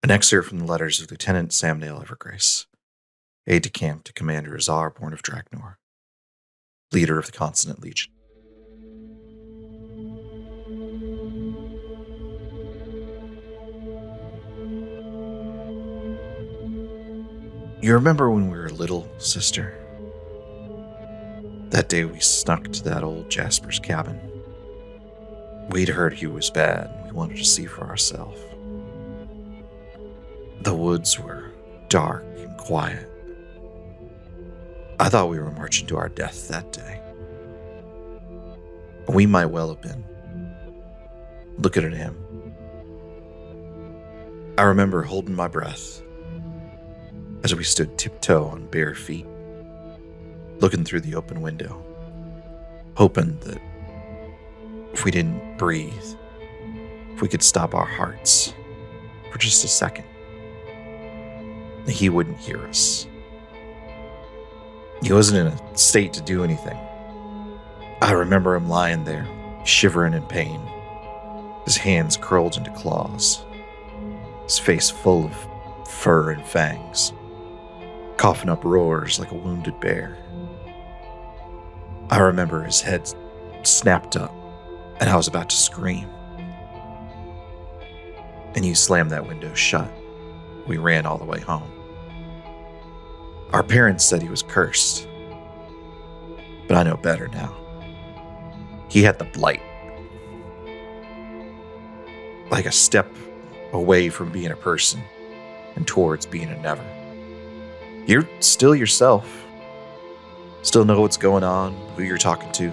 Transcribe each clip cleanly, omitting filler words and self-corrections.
An excerpt from the letters of Lieutenant Samnale Evergrace, aide-de-camp to Commander Azar, born of Dragnor, leader of the Consonant Legion. You remember when we were little, sister? That day we snuck to that old Jasper's cabin. We'd heard he was bad, and we wanted to see for ourselves. The woods were dark and quiet. I thought we were marching to our death that day. We might well have been. Looking at him. I remember holding my breath as we stood tiptoe on bare feet, looking through the open window, hoping that if we didn't breathe, if we could stop our hearts for just a second, he wouldn't hear us. He wasn't in a state to do anything. I remember him lying there, shivering in pain, his hands curled into claws, his face full of fur and fangs, coughing up roars like a wounded bear. I remember his head snapped up, and I was about to scream. And you slammed that window shut. We ran all the way home. Our parents said he was cursed, but I know better now. He had the blight. Like a step away from being a person and towards being a never. You're still yourself. Still know what's going on, who you're talking to,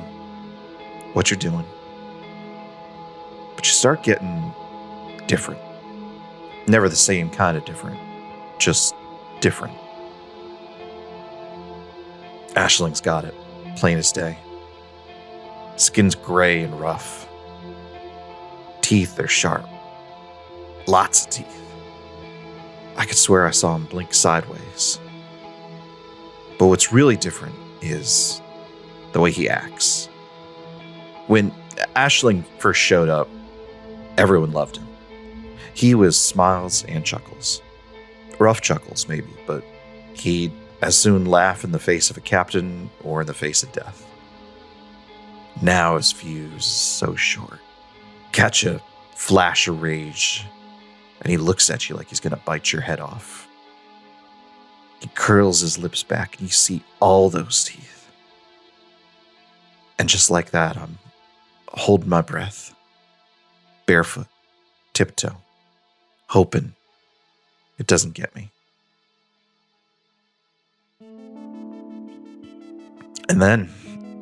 what you're doing. But you start getting different. Never the same kind of different, just different. Ashling's got it, plain as day. Skin's gray and rough. Teeth are sharp. Lots of teeth. I could swear I saw him blink sideways. But what's really different is the way he acts. When Ashling first showed up, everyone loved him. He was smiles and chuckles. Rough chuckles, maybe, but he'd as soon laugh in the face of a captain or in the face of death. Now his fuse is so short. Catch a flash of rage, and he looks at you like he's going to bite your head off. He curls his lips back, and you see all those teeth. And just like that, I'm holding my breath, barefoot, tiptoe, hoping it doesn't get me. And then,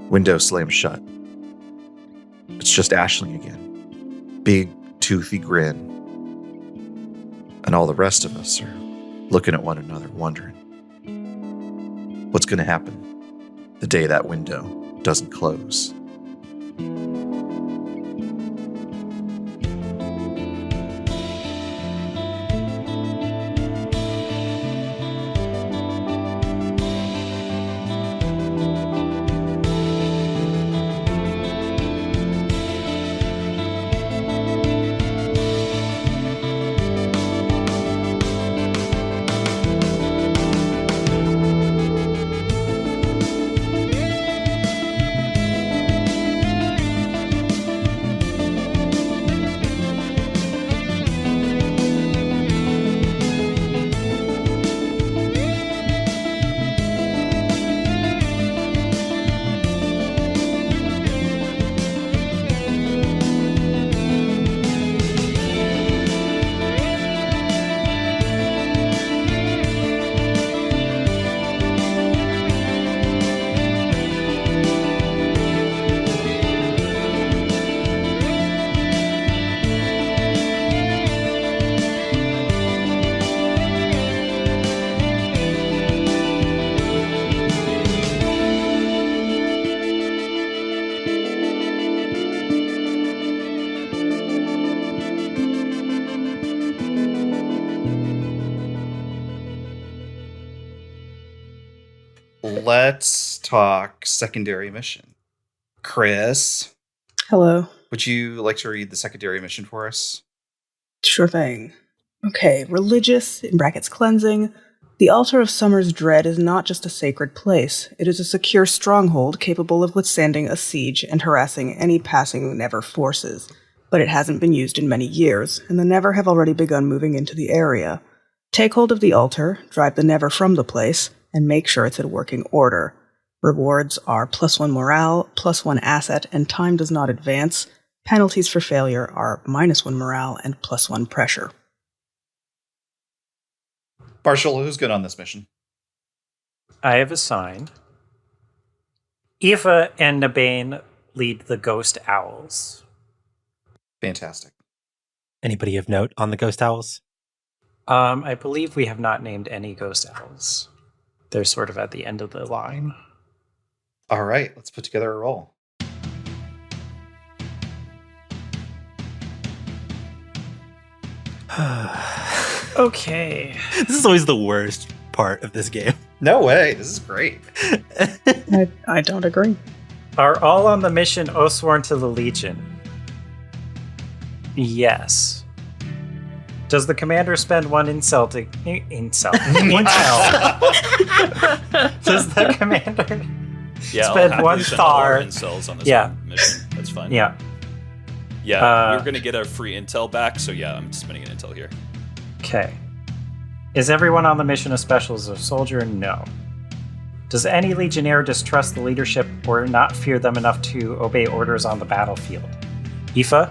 window slams shut. It's just Ashling again. Big, toothy grin. And all the rest of us are looking at one another, wondering what's going to happen the day that window doesn't close. Let's talk secondary mission. Kris, Hello. would you like to read the secondary mission for us? Sure thing. Okay, religious, in brackets cleansing. The altar of Summer's Dread is not just a sacred place. It is a secure stronghold capable of withstanding a siege and harassing any passing Never forces. But it hasn't been used in many years, and the Never have already begun moving into the area. Take hold of the altar, drive the Never from the place, and make sure it's in working order. Rewards are +1 morale, +1 asset, and time does not advance. Penalties for failure are -1 morale and +1 pressure. Marshall, who's good on this mission? I have assigned. Aoife and Nabane lead the Ghost Owls. Fantastic. Anybody of note on the Ghost Owls? I believe we have not named any Ghost Owls. They're sort of at the end of the line. All right, let's put together a roll. Okay. This is always the worst part of this game. No way, this is great. I don't agree. Are all on the mission OATHSWORN to the Legion? Yes. Does the commander spend one incel to... Incel. Does the commander spend one star? Incels on this Yeah. mission. That's fine. Yeah. Yeah, you're going to get a free intel back, so yeah, I'm spending an intel here. Okay. Is everyone on the mission a specialist or soldier? No. Does any legionnaire distrust the leadership or not fear them enough to obey orders on the battlefield? Aoife?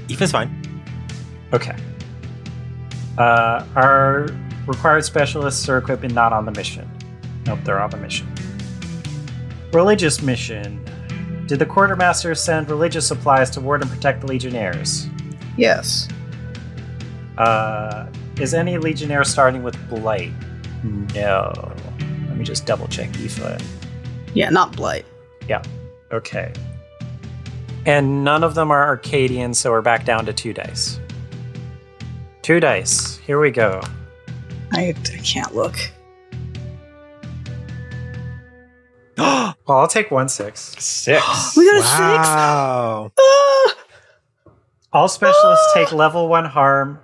Aoife's fine. Okay. Are required specialists or equipment not on the mission? Nope, they're on the mission. Religious mission. Did the quartermaster send religious supplies to ward and protect the legionnaires? Yes. Is any legionnaire starting with blight? No. Let me just double check Aoife. Yeah, not Blight. Yeah. Okay. And none of them are Archadian, so we're back down to 2 dice. 2 dice. Here we go. I can't look. Well, I'll take 1 6. 6. We got a Wow. 6! Ah! All specialists take level 1 harm.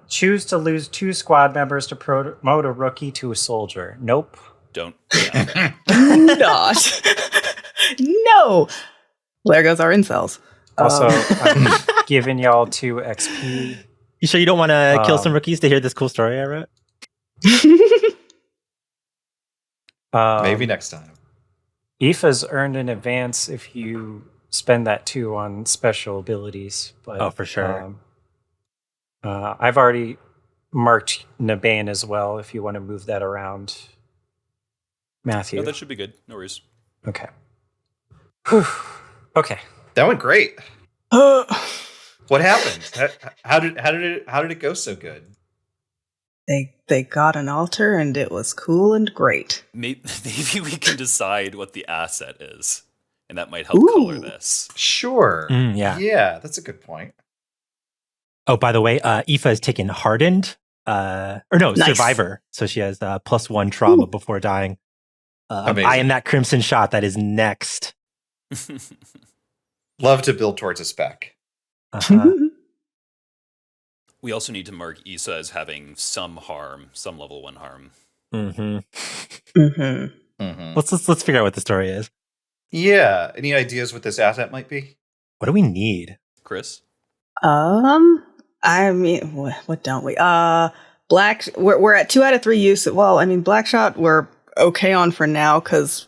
Choose to lose 2 squad members to promote a rookie to a soldier. Nope. Don't. Yeah. Not. No! There goes our incels. Also, I'm giving y'all 2 XP. You sure you don't want to kill some rookies to hear this cool story I wrote? Maybe next time. Aoife's earned in advance if you spend that 2 on special abilities. But, Oh, for sure. I've already marked Nabane as well if you want to move that around. Matthew. No, that should be good. No worries. Okay. Whew. Okay. That went great. What happened? How did it go so good? They got an altar and it was cool and great. Maybe we can decide what the asset is, and that might help color this. Sure. Yeah. Yeah, that's a good point. Oh, by the way, Aoife has taken Hardened. Nice. Survivor. So she has +1 trauma before dying. I am that crimson shot that is next. Love to build towards a spec. Uh-huh. We also need to mark Issa as having some harm, some level 1 harm. Mm-hmm. Mm-hmm. Mm-hmm. Let's figure out what the story is. Yeah. Any ideas what this asset might be? What do we need? Chris? I mean, what don't we? We're at 2 out of 3 use. Well, I mean, Blackshot we're okay on for now because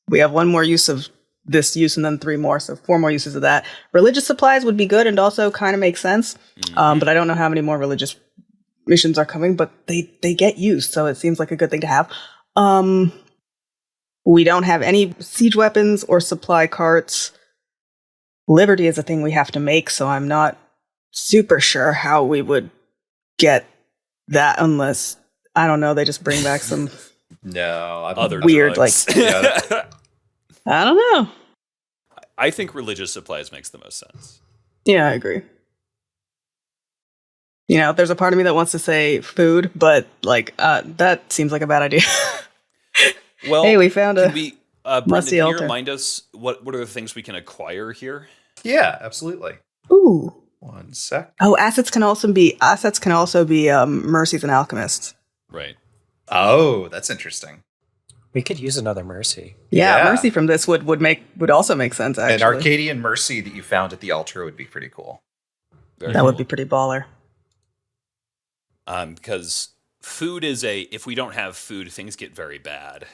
we have 1 more use of this use and then 3 more, so 4 more uses of that. Religious supplies would be good and also kind of make sense, but I don't know how many more religious missions are coming, but they get used, so it seems like a good thing to have. We don't have any siege weapons or supply carts. Liberty is a thing we have to make, so I'm not super sure how we would get that unless, I don't know, they just bring back some Other weird, drugs. I don't know. I think religious supplies makes the most sense. Yeah, I agree. You know, there's a part of me that wants to say food, but that seems like a bad idea. Well, hey, we found a Brendan, musty can you altar. remind us what are the things we can acquire here? Yeah, absolutely. Ooh. 1 sec. Oh, assets can also be mercies and alchemists. Right. Oh, that's interesting. We could use another mercy. Yeah, Yeah. mercy from this would also make sense. Actually, An Arcadian mercy that you found at the altar would be pretty cool. Very that cool. would be pretty baller. Because food is if we don't have food, things get very bad.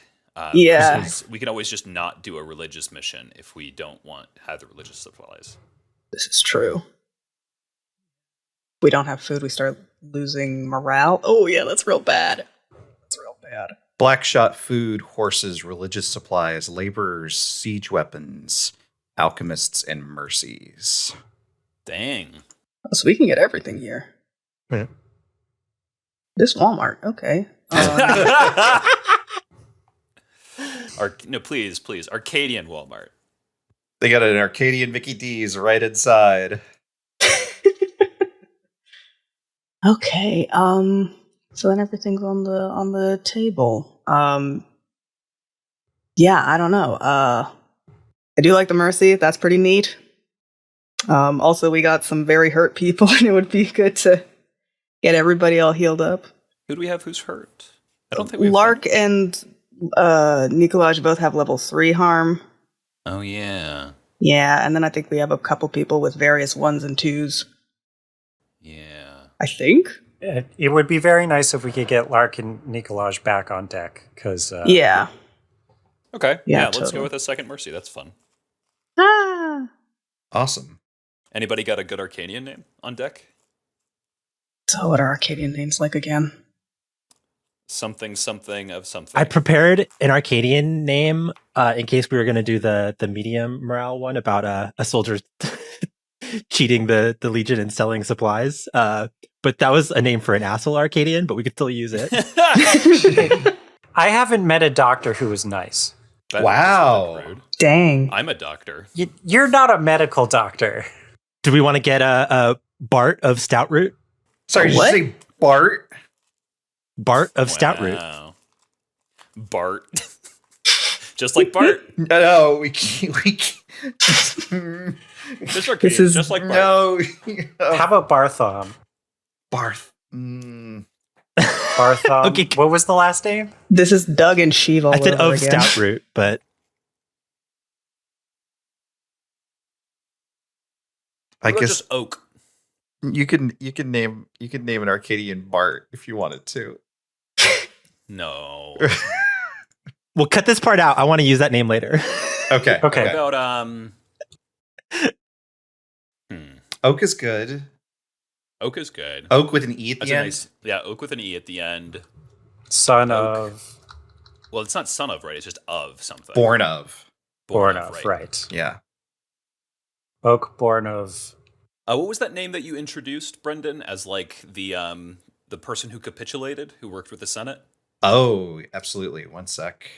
Yeah. versus we can always just not do a religious mission if we don't have the religious supplies. This is true. We don't have food, we start losing morale. Oh yeah, that's real bad. That's real bad. Blackshot food, horses, religious supplies, laborers, siege weapons, alchemists, and mercies. Dang. So we can get everything here. Yeah. This Walmart, okay. No, please, Arcadian Walmart. They got an Arcadian Mickey D's right inside. Okay. So then everything's on the table. Yeah, I don't know. I do like the mercy. That's pretty neat. Also, we got some very hurt people, and it would be good to get everybody all healed up. Who do we have who's hurt? I don't think we have Lark and Nikolaj both have level 3 harm. Oh, yeah. Yeah, and then I think we have a couple people with various 1s and 2s. Yeah. I think. It would be very nice if we could get Lark and Nikolaj back on deck, because Yeah. Okay. Yeah, Let's totally. go with a second mercy. That's fun. Ah. Awesome. Anybody got a good Arcadian name on deck? So what are Arcadian names like again? Something of something. I prepared an Arcadian name in case we were going to do the medium morale one about a soldier cheating the Legion and selling supplies. But that was a name for an asshole Arcadian, but we could still use it. I haven't met a doctor who was nice. Wow. Rude. Dang. I'm a doctor. You're not a medical doctor. Do we want to get a Bart of Stoutroot? Sorry, did What? you say Bart? Bart of Stoutroot. Wow. Bart. Just like Bart. No, we can't. This Arcadian, This is- just like Bart. No. How about Barthom? Barth. Barthom. Okay. What was the last name? This is Doug and Sheev all I said over of again. Stoutroot, but I What about guess just Oak. you can name an Arcadian Bart if you wanted to. No. we'll cut this part out. I want to use that name later. Okay. Okay. How about Oak is good. Oak is good. Oak with an E at That's the a end. nice. Oak with an E at the end. Son Oak. of. Well, it's not son of, right? It's just of something. Born of. Born of, right. Yeah. Oak born of. What was that name that you introduced, Brendan, as like the person who capitulated, who worked with the Senate? Oh, absolutely. 1 sec.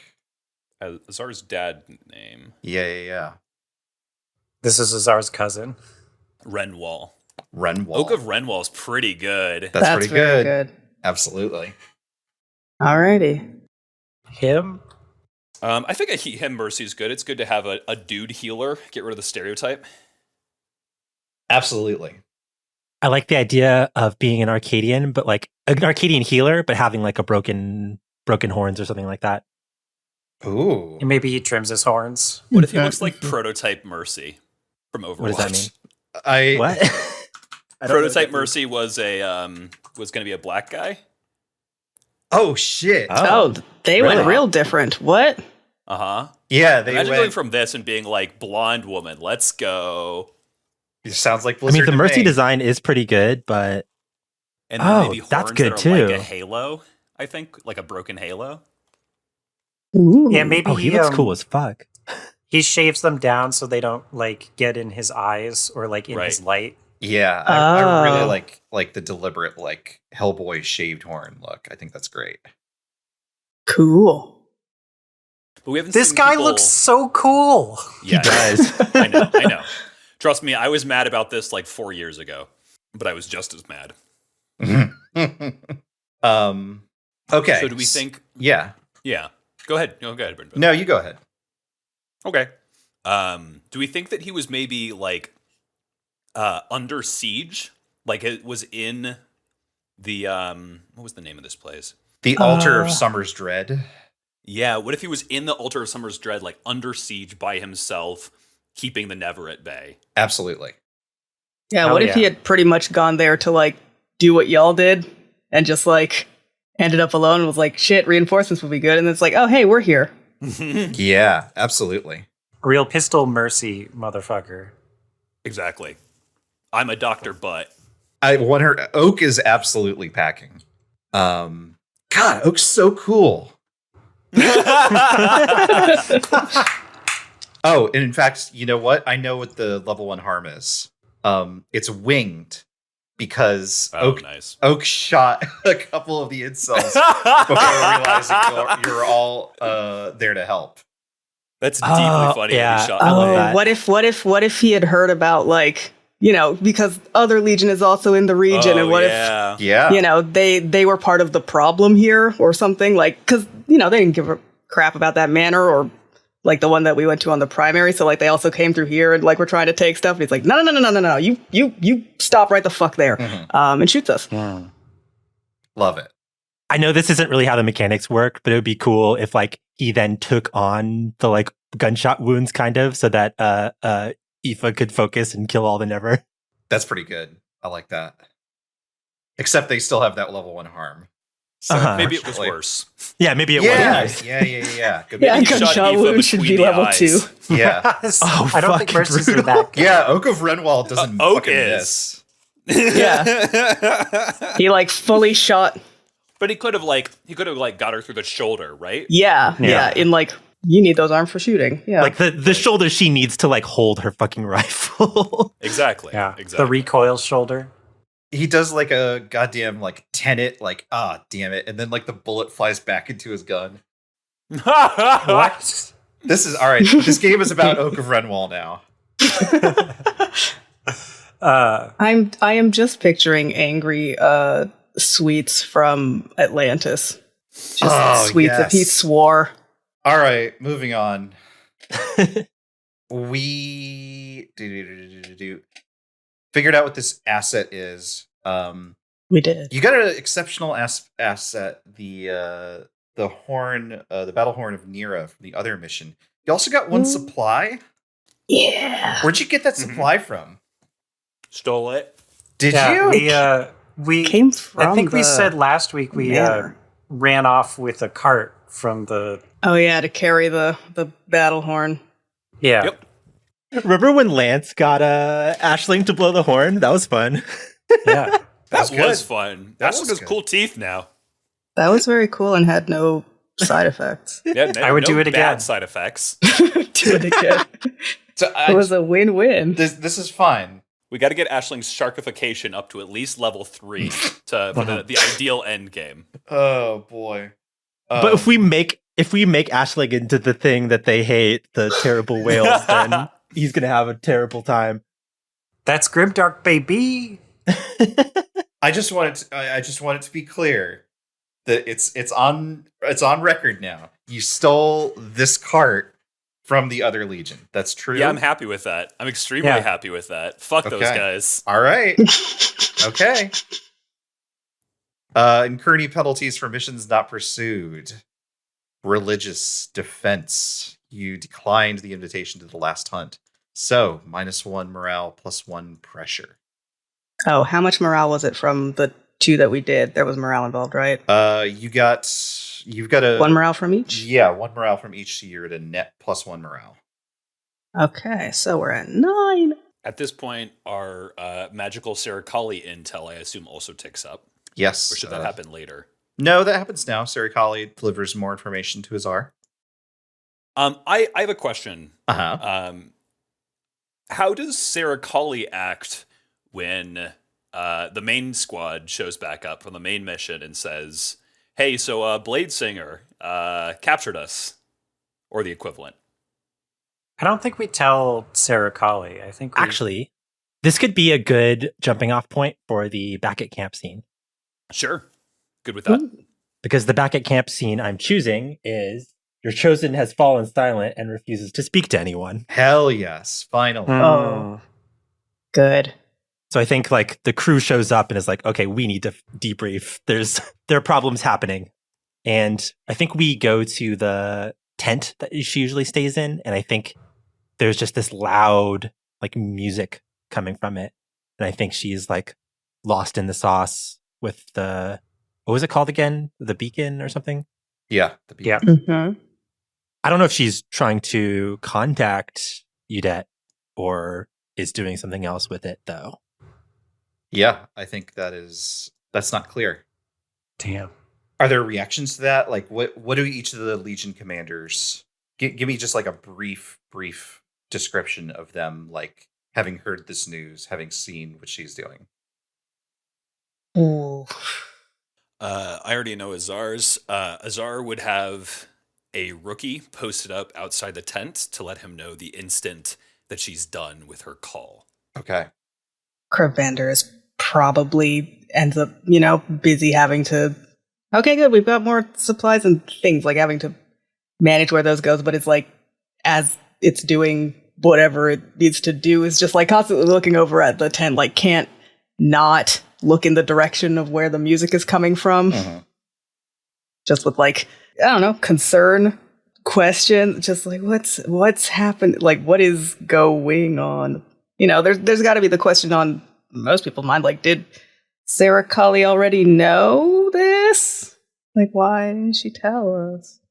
Azar's dad name. Yeah. This is Azar's cousin. Renwahl. Renwahl. Oak of Renwahl is pretty good. That's pretty very good. Absolutely. Alrighty. Him? I think him mercy is good. It's good to have a dude healer. Get rid of the stereotype. Absolutely. I like the idea of being an Arcadian, but like an Arcadian healer, but having like a broken horns or something like that. Ooh. Maybe he trims his horns. What if he looks like prototype Mercy from Overwatch? What does that mean? What? I don't know Prototype what that Mercy was going to be a black guy. Oh shit. Oh, they really? went real different. What? Uh huh. Yeah, they Imagine went. going from this and being like blonde woman. Let's go. It sounds like I Blizzard mean, the to Mercy me. design is pretty good, but And then Oh, maybe horns that's good that are like too. a halo. I think like a broken halo. Ooh. Yeah, maybe he looks cool as fuck. He shaves them down so they don't like get in his eyes or like in his Right. light. Yeah, I really Oh. like the deliberate like Hellboy shaved horn look. I think that's great. Cool. But we haven't This seen guy people- looks so cool. Yeah, He does. I know. Trust me, I was mad about this like 4 years ago, but I was just as mad. Okay. So do we think? Yeah. Yeah. Go ahead. No, go ahead, Brendan. No, you go ahead. Okay. Do we think that he was maybe like under siege? Like it was in the what was the name of this place? The Altar of Summer's Dread. Yeah, what if he was in the Altar of Summer's Dread, like under siege by himself, keeping the Never at bay? Absolutely. Yeah, Hell what if he yeah. had pretty much gone there to, like, do what y'all did and just, like, ended up alone and was like, shit, reinforcements would be good. And it's like, oh, hey, we're here. Yeah, absolutely. Real pistol mercy, motherfucker. Exactly. I'm a Dr. Butt. I want her. Oake is absolutely packing. God, Oak's so cool. Oh, and in fact, you know what? I know what the level 1 harm is. It's winged because Nice. Oak shot a couple of the incels before realizing you're all there to help. That's deeply funny. yeah. He shot I love Oh, that. what if he had heard about, like, you know, because other Legion is also in the region, and what if, Yeah. you know, they were part of the problem here or something, like, because, you know, they didn't give a crap about that manor or like the one that we went to on the primary, so like they also came through here and like we're trying to take stuff, and he's like, no, you stop right the fuck there, and shoots us. Love it. I know this isn't really how the mechanics work, but it would be cool if like he then took on the like gunshot wounds kind of so that Aoife could focus and kill all the Never. That's pretty good. I like that. Except they still have that level 1 harm. So Maybe it was unfortunately- worse. Yeah, maybe it Yeah, was. yeah. Good Yeah, Maybe he shot gunshot Aoife wound should between be the level eyes. 2. Yeah. Oh, I don't think fucking mercies are brutal. that good. Yeah, Oak of Renwahl doesn't Oak fucking is. miss. Yeah. He like fully shot. But he could have got her through the shoulder, right? Yeah. In like, you need those arms for shooting. Yeah. Like the shoulder she needs to like hold her fucking rifle. Exactly. Yeah, Exactly. the recoil shoulder. He does like a goddamn like tenet, like, damn it. And then like the bullet flies back into his gun. What? This is all right. This game is about Oak of Renwahl now. I am just picturing angry sweets from Atlantis. Just sweets if he yes. swore. All right, moving on. We figured out what this asset is. We did. You got an exceptional asset, the horn, the battle horn of Nira from the other mission. You also got one supply. Yeah. Where'd you get that supply from? Stole it. Did Yeah, you? we Came from I think we the said last week we manor. ran off with a cart from the Oh yeah, to carry the battle horn. yeah. Yep. Remember when Lance got Ashling to blow the horn? That was fun. Yeah. That good. was fun. That Ashling was has good. cool teeth now. That was very cool and had no side effects. Yeah, I would do it bad again. side effects. Do it again. So It was a win-win. this is fine. We got to get Ashling's sharkification up to at least level 3 for the ideal end game. Oh boy. But if we make Ashling into the thing that they hate, the terrible whales, then he's gonna have a terrible time. That's Grimdark, baby. I just want it to be clear that it's on record now. You stole this cart from the other Legion. That's true. Yeah, I'm happy with that. I'm extremely Yeah. happy with that. Fuck those Okay. guys. All right. Okay. Incurring penalties for missions not pursued. Religious defense. You declined the invitation to the last hunt. So, -1 morale, +1 pressure. Oh, how much morale was it from the 2 that we did? There was morale involved, right? You've got a 1 morale from each? Yeah, 1 morale from each, so you're at a net +1 morale. Okay, so we're at 9. At this point, our magical Serikali intel, I assume, also ticks up. Yes. Or should that happen later? No, that happens now. Serikali delivers more information to Azar. I have a question. Uh-huh. How does Serikali act when the main squad shows back up from the main mission and says, hey, so Blade Singer captured us, or the equivalent? I don't think we tell Serikali. I think we, Actually, this could be a good jumping off point for the back at camp scene. Sure. Good with that. Because the back at camp scene I'm choosing is your chosen has fallen silent and refuses to speak to anyone. Hell yes. Finally. Oh. Good. So I think like the crew shows up and is like, okay, we need to debrief. There are problems happening. And I think we go to the tent that she usually stays in. And I think there's just this loud like music coming from it. And I think she's like lost in the sauce with what was it called again? The beacon or something? Yeah. Yeah. Mm-hmm. I don't know if she's trying to contact Udet or is doing something else with it though. Yeah, I think that's not clear. Damn. Are there reactions to that? Like, what do each of the Legion commanders give me? Just like a brief description of them, like having heard this news, having seen what she's doing. Ooh. I already know Azar's. Azar would have a rookie posted up outside the tent to let him know the instant that she's done with her call. Okay. Kravannder is probably ends up, busy having to. Okay, good. We've got more supplies and things, like having to manage where those goes. But it's like, as it's doing whatever it needs to do, is just like constantly looking over at the tent, like can't not look in the direction of where the music is coming from. Mm-hmm. Just with like, I don't know, concern, question, just like what's happened, like what is going on? There's got to be the question on most people's mind, like, did Serikali already know this? Like, why didn't she tell us?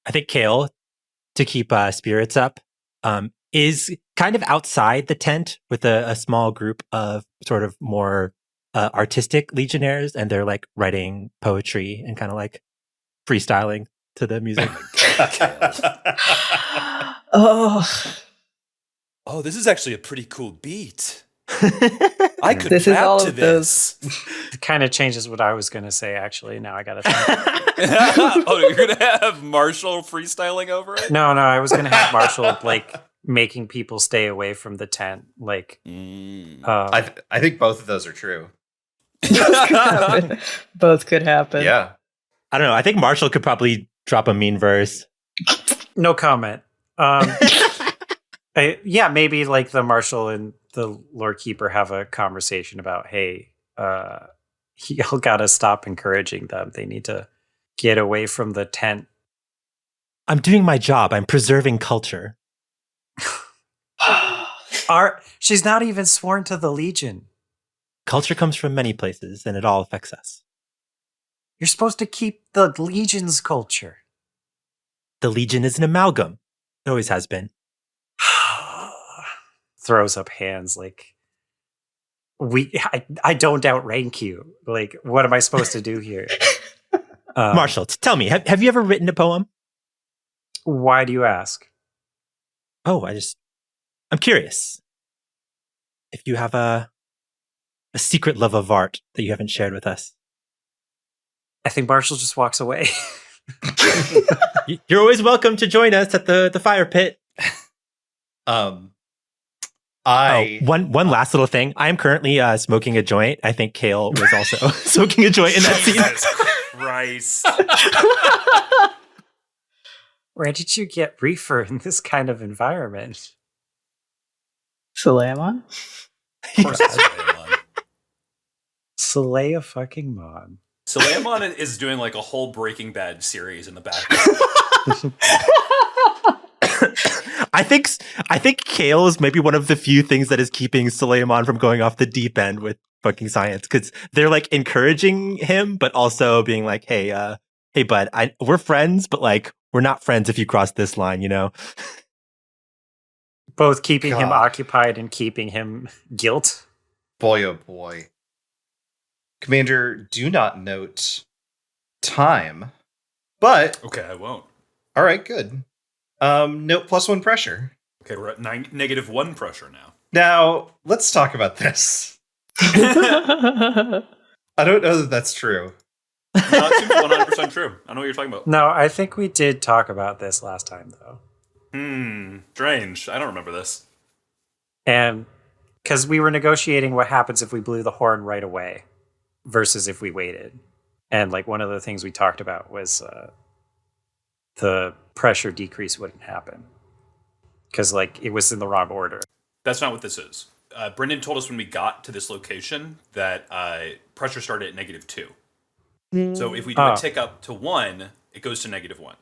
I think Kale, to keep spirits up, is kind of outside the tent with a small group of sort of more artistic legionnaires, and they're like writing poetry and kind of like freestyling to the music. Oh, this is actually a pretty cool beat. I could This is rap all to of this. It kind of changes what I was going to say, actually. Now I got to think. Oh, you're going to have Marshall freestyling over it? No, I was going to have Marshall, like, making people stay away from the tent. Like, I think both of those are true. Both could happen. Yeah. I don't know. I think Marshall could probably drop a mean verse. no comment. Maybe like the Marshal and the Lord Keeper have a conversation about, hey, y'all gotta stop encouraging them. They need to get away from the tent. I'm doing my job. I'm preserving culture. She's not even sworn to the Legion. Culture comes from many places, and it all affects us. You're supposed to keep the Legion's culture. The Legion is an amalgam. It always has been. Throws up hands like, I don't outrank you. Like, what am I supposed to do here? Marshall, tell me, have you ever written a poem? Why do you ask? Oh, I'm curious. If you have a secret love of art that you haven't shared with us. I think Marshall just walks away. You're always welcome to join us at the fire pit. One last little thing. I am currently smoking a joint. I think Kale was also smoking a joint in that scene. Jesus Christ. Where did you get reefer in this kind of environment? Suleiman? Of course it's Suleiman. Slay fucking Mon. Suleiman is doing like a whole Breaking Bad series in the back. I think Kale is maybe one of the few things that is keeping Suleiman from going off the deep end with fucking science, because they're like encouraging him, but also being like, hey bud, we're friends, but like we're not friends if you cross this line, you know? Both keeping him occupied and keeping him guilt. Boy, oh boy. Commander, do not note time, but... Okay, I won't. All right, good. Note +1 pressure. Okay, we're at -1 pressure now. Now, let's talk about this. I don't know that that's true. No, it seems 100% true. I know what you're talking about. No, I think we did talk about this last time, though. Strange. I don't remember this. And because we were negotiating what happens if we blew the horn right away versus if we waited. And like one of the things we talked about was the pressure decrease wouldn't happen because like it was in the wrong order. That's not what this is. Brendan told us when we got to this location that pressure started at -2. So if we do a tick up to 1, it goes to -1.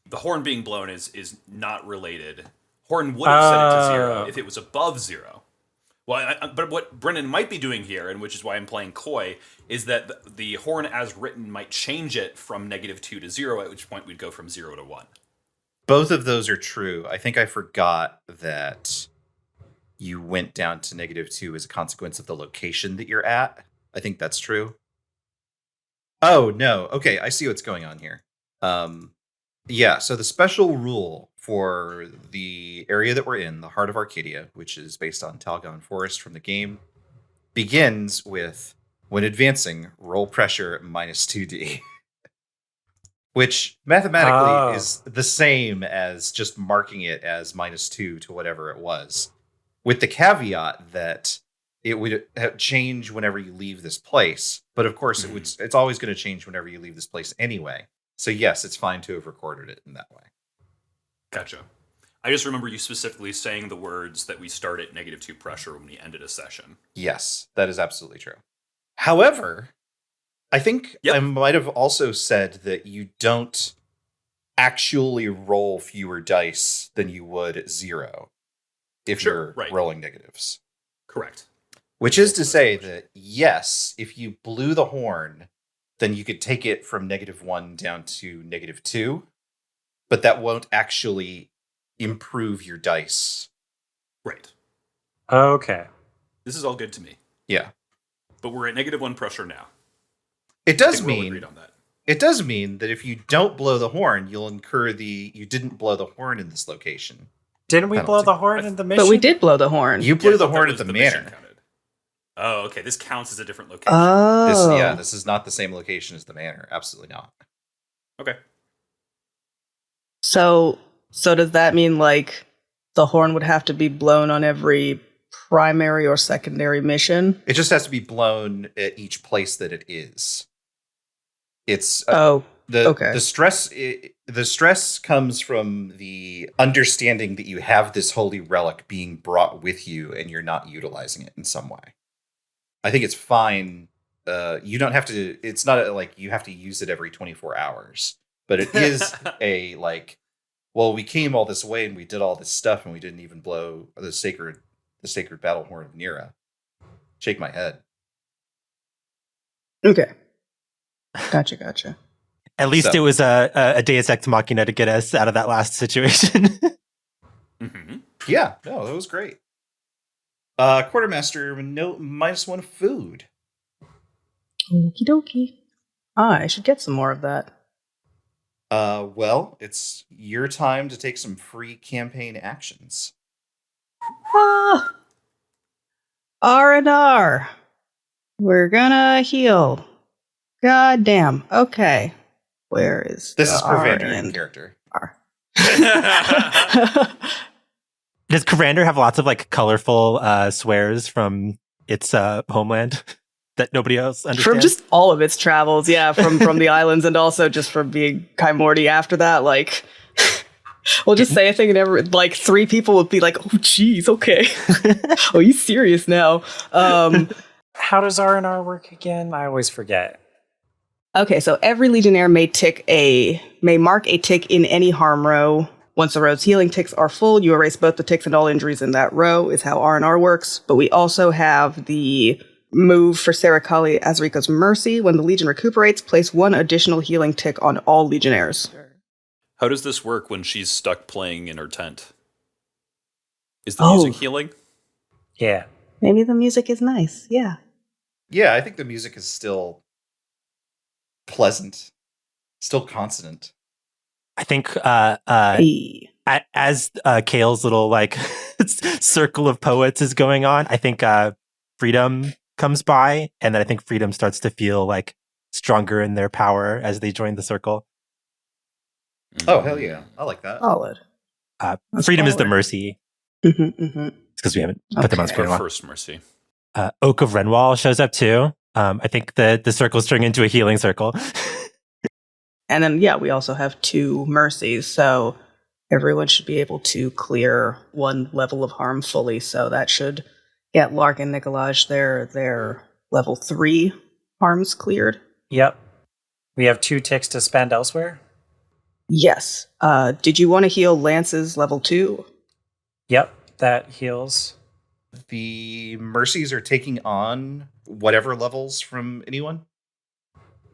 The horn being blown is not related. Horn would have set it to 0 if it was above 0. Well, but what Brendan might be doing here, and which is why I'm playing coy, is that the horn as written might change it from -2 to 0, at which point we'd go from 0 to 1. Both of those are true. I think I forgot that you went down to -2 as a consequence of the location that you're at. I think that's true. Oh, no. Okay, I see what's going on here. Yeah, so the special rule for the area that we're in, the heart of Arcadia, which is based on Talgon Forest from the game, begins with, when advancing, roll pressure -2d. Which mathematically is the same as just marking it as -2 to whatever it was. With the caveat that it would change whenever you leave this place. But of course, it's always going to change whenever you leave this place anyway. So yes, it's fine to have recorded it in that way. Gotcha. I just remember you specifically saying the words that we start at -2 pressure when we ended a session. Yes, that is absolutely true. However, I think I might have also said that you don't actually roll fewer dice than you would at 0 if you're rolling negatives. Correct. Which is to say that, yes, if you blew the horn, then you could take it from -1 down to -2, but that won't actually improve your dice. Right. Okay. This is all good to me. Yeah. But we're at -1 pressure now. It does mean that if you don't blow the horn, you'll incur you didn't blow the horn in this location. Didn't we blow the horn in the mission? But we did blow the horn. You blew the horn at the manor. Oh, okay. This counts as a different location. Oh. This is not the same location as the manor. Absolutely not. Okay. So does that mean like the horn would have to be blown on every primary or secondary mission? It just has to be blown at each place that it is. It's the stress comes from the understanding that you have this holy relic being brought with you and you're not utilizing it in some way. I think it's fine. You don't have to. It's not like you have to use it every 24 hours, but it is a like. Well, we came all this way and we did all this stuff and we didn't even blow the sacred battle horn of Nira. Shake my head. Okay. Gotcha. At least it was a Deus Ex Machina to get us out of that last situation. Yeah, no, that was great. Quartermaster, -1 food. Okie dokie. I should get some more of that. Well, it's your time to take some free campaign actions. R&R. We're gonna heal. God damn. Okay. Where is this? Is Kravannder in character? Does Kravannder have lots of like colorful swears from its homeland that nobody else understands? From just all of its travels, yeah, from the islands and also just from being Kaimorti after that, like we'll just say a thing and like 3 people would be like, oh geez, okay. Oh, you serious now? How does R&R work again? I always forget. Okay, so every Legionnaire may mark a tick in any harm row. Once the row's healing ticks are full, you erase both the ticks and all injuries in that row, is how R&R works. But we also have the move for Serikali Azrika's Mercy. When the Legion recuperates, place 1 additional healing tick on all Legionnaires. How does this work when she's stuck playing in her tent? Is the music healing? Yeah. Maybe the music is nice, yeah. Yeah, I think the music is still pleasant, still consonant. I think as Kale's little like circle of poets is going on, I think Freedom comes by, and then I think Freedom starts to feel like stronger in their power as they join the circle. Oh hell yeah, I like that. Solid. Freedom is the mercy. It's because we haven't put them on screen. First mercy. Oake of Renwahl shows up too. I think the circle's turning into a healing circle. And then, yeah, we also have 2 mercies, so everyone should be able to clear 1 level of harm fully, so that should get Lark and Nicolaj their level 3 harms cleared? Yep. We have 2 ticks to spend elsewhere? Yes. Did you want to heal Lance's level 2? Yep, that heals. The mercies are taking on whatever levels from anyone?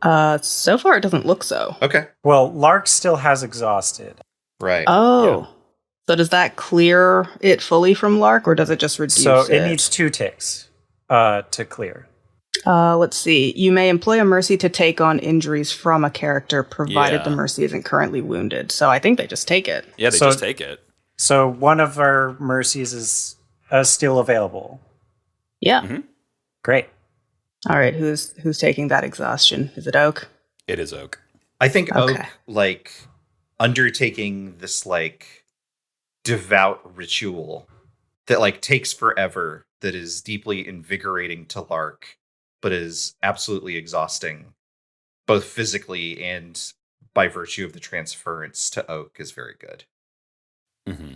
So far it doesn't look so. Okay. Well, Lark still has exhausted. Right. Oh. Yeah. So does that clear it fully from Lark, or does it just reduce So it? it needs 2 ticks to clear. Let's see. You may employ a mercy to take on injuries from a character, provided Yeah. the mercy isn't currently wounded. So I think they just take it. Yeah, they So- just take it. So one of our mercies is still available. Yeah. Mhm. Great. All right. Who's taking that exhaustion? Is it Oak? It is Oak. I think Okay. Oak, undertaking this, devout ritual that, takes forever, that is deeply invigorating to Lark, but is absolutely exhausting, both physically and by virtue of the transference to Oak, is very good. Mm-hmm.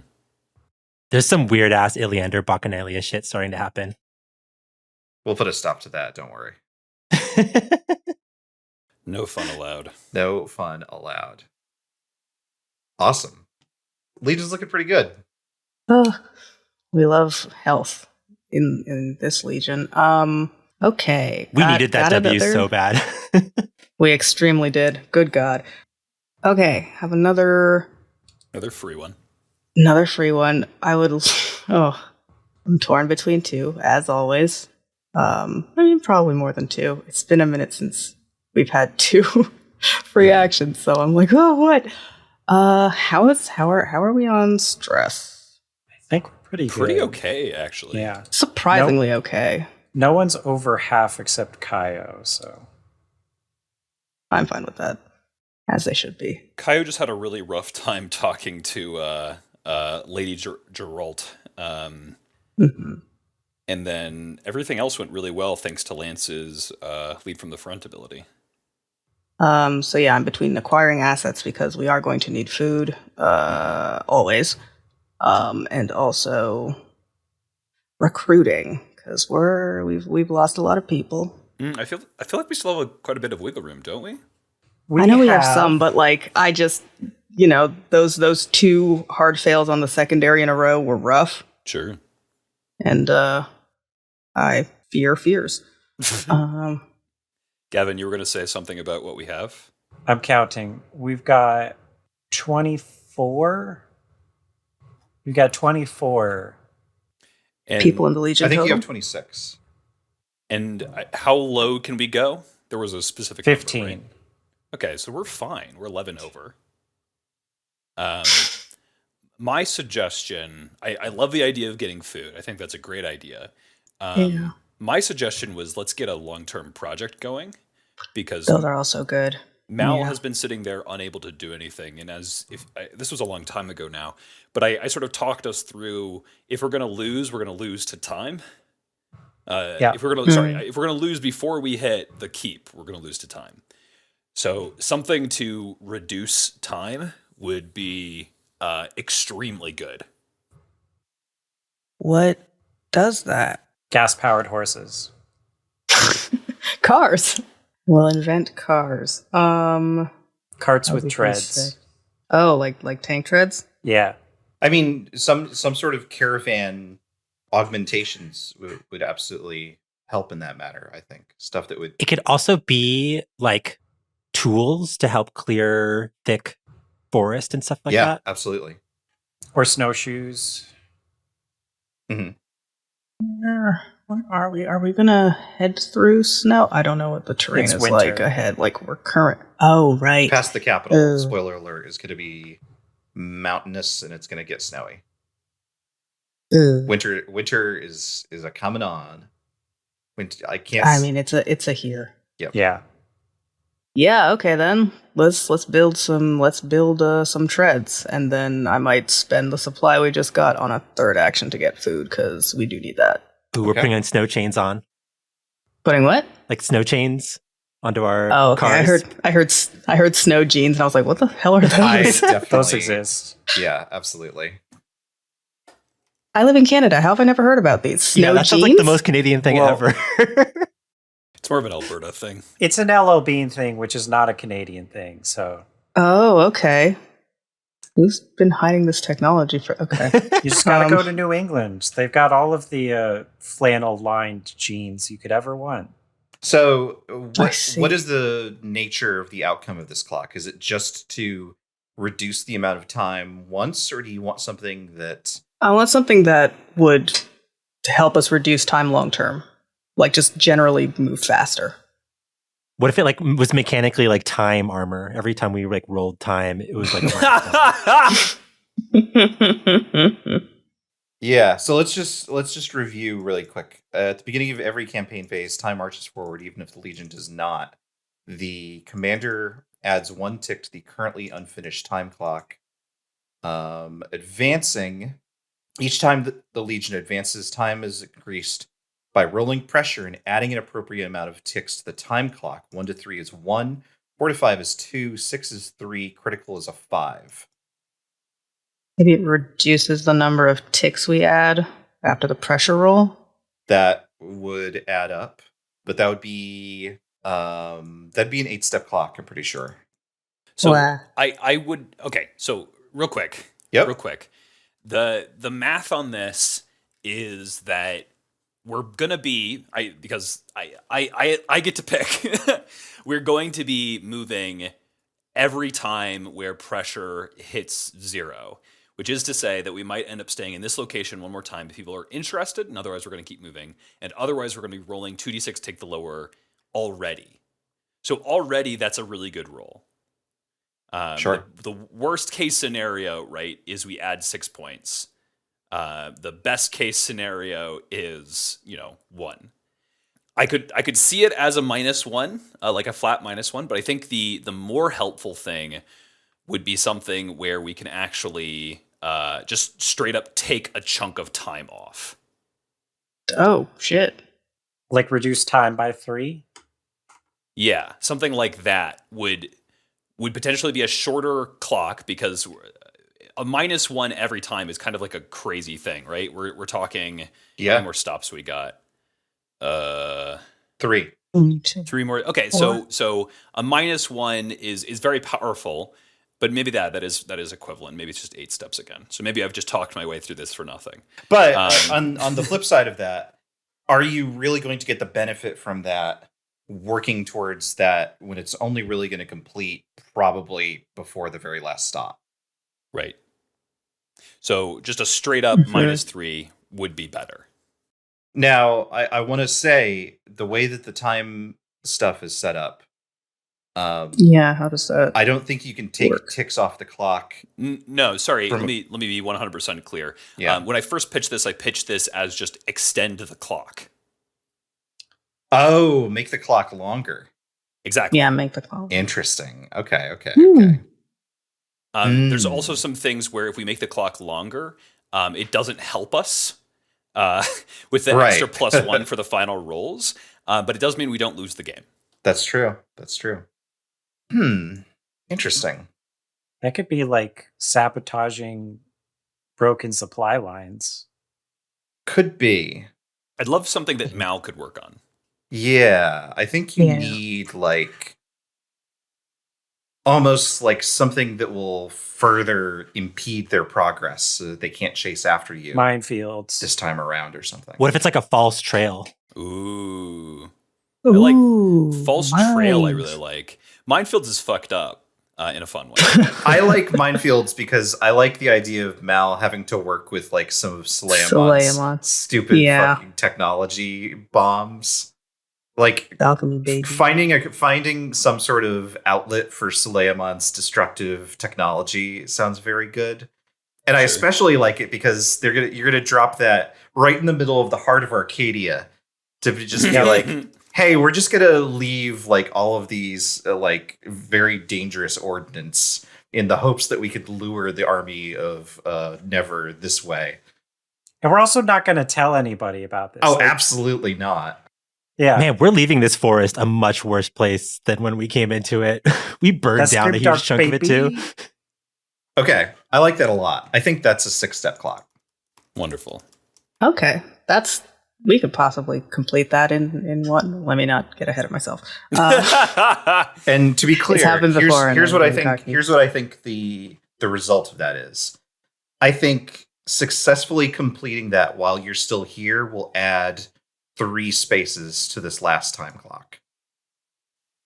There's some weird ass Iliander Bacchanalia shit starting to happen. We'll put a stop to that, don't worry. No fun allowed. No fun allowed. Awesome. Legion's looking pretty good. Oh, we love health in this Legion. Okay. We needed that W another- so bad. We extremely did. Good God. Okay. Have another free one. free one. I would. Oh, I'm torn between 2, as always. Probably more than 2. It's been a minute since we've had 2 free actions, so I'm like, oh, what? How are we on stress? I think we're pretty good. Pretty okay, actually. Yeah. Surprisingly okay. No one's over half except Kayo, so. I'm fine with that, as they should be. Kayo just had a really rough time talking to Lady Geralt. Mm-hmm. And then everything else went really well thanks to Lance's lead from the front ability. So yeah, I'm between acquiring assets because we are going to need food, always, and also recruiting because we've lost a lot of people. I feel like we still have quite a bit of wiggle room, don't we? I know we have some, but I just those 2 hard fails on the secondary in a row were rough, Sure. and I fear fears. Gavin, you were going to say something about what we have? I'm counting. We've got 24. We've got 24. And, People in the Legion. I think you total? have 26. And how low can we go? There was a specific 15. number, right? Okay, so we're fine. We're 11 over. My suggestion, I love the idea of getting food. I think that's a great idea. Yeah. My suggestion was let's get a long-term project going because Those are also good. Mal Yeah. has been sitting there unable to do anything. And this was a long time ago now, but I sort of talked us through if we're going to lose, we're going to lose to time. Yeah. If we're going to lose before we hit the keep, we're going to lose to time. So something to reduce time would be extremely good. What does that? Gas-powered horses. Cars. We'll invent cars. Carts I was with gonna treads. say- Oh, like tank treads? Yeah. I mean, some sort of caravan augmentations would absolutely help in that matter, I think. Stuff that would... It could also be tools to help clear thick forest and stuff like yeah, that. absolutely. Or snowshoes. Where are we? Are we gonna head through snow? I don't know what the terrain It's is winter. like ahead. We're current. Oh, right. Past the capital, Uh. spoiler alert, is going to be mountainous and it's going to get snowy. Ugh. Winter is a coming on. Winter, I can't... I mean, it's a here. Yeah. Yeah. Okay, then let's build some treads, and then I might spend the supply we just got on a 3rd action to get food because we do need that. Ooh, we're Okay. putting on snow chains on, Putting what? like snow chains onto our Oh, okay. cars. I heard snow jeans, and I was like, what the hell are those? I definitely... Those exist. Yeah, absolutely. I live in Canada. How have I never heard about these? Snow Yeah, that sounds like jeans? the most Canadian thing Well- ever. It's more of an Alberta thing. It's an LL Bean thing, which is not a Canadian thing. So Oh, okay. Who's been hiding this technology for? Okay. you just gotta go to New England. They've got all of the flannel-lined jeans you could ever want. So, I see. what is the nature of the outcome of this clock? Is it just to reduce the amount of time once, or do you want something that... I want something that would help us reduce time long term, like just generally move faster. What if it like was mechanically like time armor? Every time we like rolled time, it was like a Yeah, so let's just review really quick. At the beginning of every campaign phase, time marches forward, even if the Legion does not. The commander adds 1 tick to the currently unfinished time clock. Advancing, each time the Legion advances, time is increased by rolling pressure and adding an appropriate amount of ticks to the time clock. 1 to 3 is 1, 4 to 5 is 2, 6 is 3, critical is a 5. Maybe it reduces the number of ticks we add after the pressure roll. That would add up, but that would be that'd be an 8-step clock, I'm pretty sure. So Wow. I would so real quick. Yep. Real quick. The math on this is that we're gonna be because I get to pick. We're going to be moving every time where pressure hits 0. Which is to say that we might end up staying in this location one more time if people are interested, and otherwise we're going to keep moving. And otherwise we're going to be rolling 2d6, take the lower already. So already that's a really good roll. Sure. The worst case scenario, right, is we add 6 points. The best case scenario is, 1. I could see it as a -1, like a flat -1, but I think the more helpful thing would be something where we can actually just straight up take a chunk of time off. Oh, shit. Like reduce time by 3? Yeah, something like that would potentially be a shorter clock because a -1 every time is kind of like a crazy thing, right? We're talking how many more stops we got? 3. 3 more. Okay, so a -1 is very powerful. But maybe that is equivalent. Maybe it's just 8 steps again. So maybe I've just talked my way through this for nothing. But on the flip side of that, are you really going to get the benefit from that working towards that when it's only really going to complete probably before the very last stop? Right. So just a straight up -3 would be better. Now, I want to say the way that the time stuff is set up, Yeah, how does that? I don't think you can take work? ticks off the clock. No, sorry. Let me be 100% clear. Yeah. When I first pitched this, I pitched this as just extend the clock. Oh, make the clock longer. Exactly. Yeah, make the call. Interesting. Okay. There's also some things where if we make the clock longer, it doesn't help us with the extra +1 for the final rolls, but it does mean we don't lose the game. That's true. Interesting. That could be like sabotaging broken supply lines. Could be. I'd love something that Mal could work on. Yeah, I think you need like almost like something that will further impede their progress so that they can't chase after you Minefields. this time around or something. What if it's like a false trail? Ooh. I like false trail. I really like. Minefields is fucked up in a fun way. I like minefields because I like the idea of Mal having to work with like some of Suleiman's stupid fucking technology bombs. Like Alchemy, baby. finding some sort of outlet for Suleiman's destructive technology sounds very good. And I especially like it because you're gonna drop that right in the middle of the heart of Arcadia to just be like, hey, we're just gonna leave like all of these like very dangerous ordnance in the hopes that we could lure the army of Never this way. And we're also not going to tell anybody about this. Oh, absolutely not. Yeah. Man, we're leaving this forest a much worse place than when we came into it. We burned That's down a Grimdark, huge chunk of it too. Okay, I like that a lot. I think that's a 6-step clock. Wonderful. Okay, we could possibly complete that in one. Let me not get ahead of myself. And to be clear, It's happened before and here's I'm what I getting think. cocky. Here's what I think the result of that is. I think successfully completing that while you're still here will add 3 spaces to this last time clock.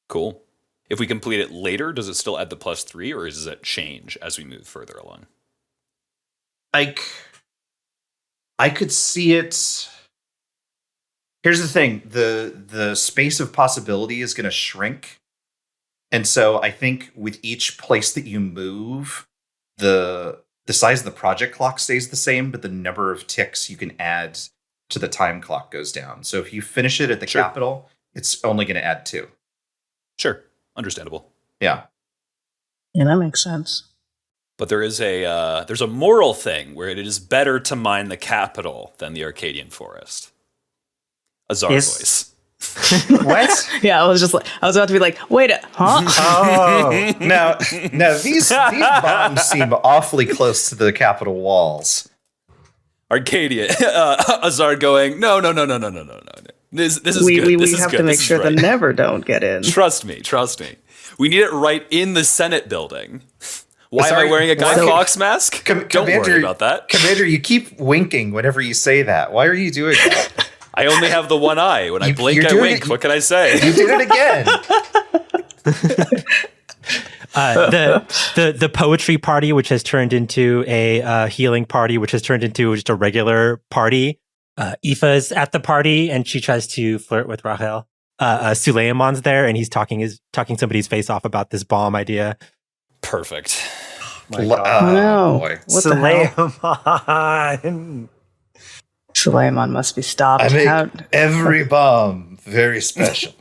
Cool. If we complete it later, does it still add the +3, or does it change as we move further along? I could see it. Here's the thing: the space of possibility is going to shrink, and so I think with each place that you move, the size of the project clock stays the same, but the number of ticks you can add to the time clock goes down. So if you finish it at the capital, it's only going to add 2. Sure. Understandable. Yeah. Yeah, that makes sense. But there's a moral thing where it is better to mine the capital than the Arcadian forest. Azar's voice. What? Yeah, I was about to be like, wait, huh? Oh. Now these bombs seem awfully close to the capital walls. Arcadia. Azar going, no. This is we good. This we is have good. to make This is sure the right. never don't get in. Trust me. We need it right in the Senate building. Why am Sorry, I wearing a Guy so- Fawkes mask? Don't worry about that. Commander, you keep winking whenever you say that. Why are you doing that? I only have the one eye. When I blink, you're I doing wink. it- What can I say? You did it again. The poetry party, which has turned into a healing party, which has turned into just a regular party. Aoife's at the party, and she tries to flirt with Rahel. Suleiman's there, and he's talking somebody's face off about this bomb idea. Perfect. My God. Oh no! Boy. What the hell? Suleiman. Suleiman must be stopped. I make How- every bomb very special.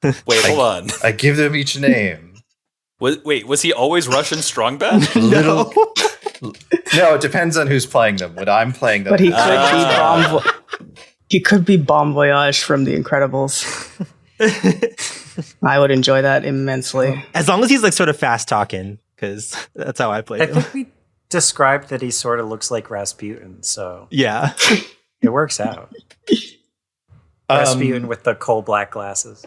Wait, hold on. I give them each name. Was he always Russian strongman? Little. No, it depends on who's playing them. When I'm playing them, But he could be he could be Bon Voyage from The Incredibles. I would enjoy that immensely. As long as he's like sort of fast talking, because that's how I play I him. think we described that he sort of looks like Rasputin, so Yeah. it works out. Rasputin with the coal black glasses.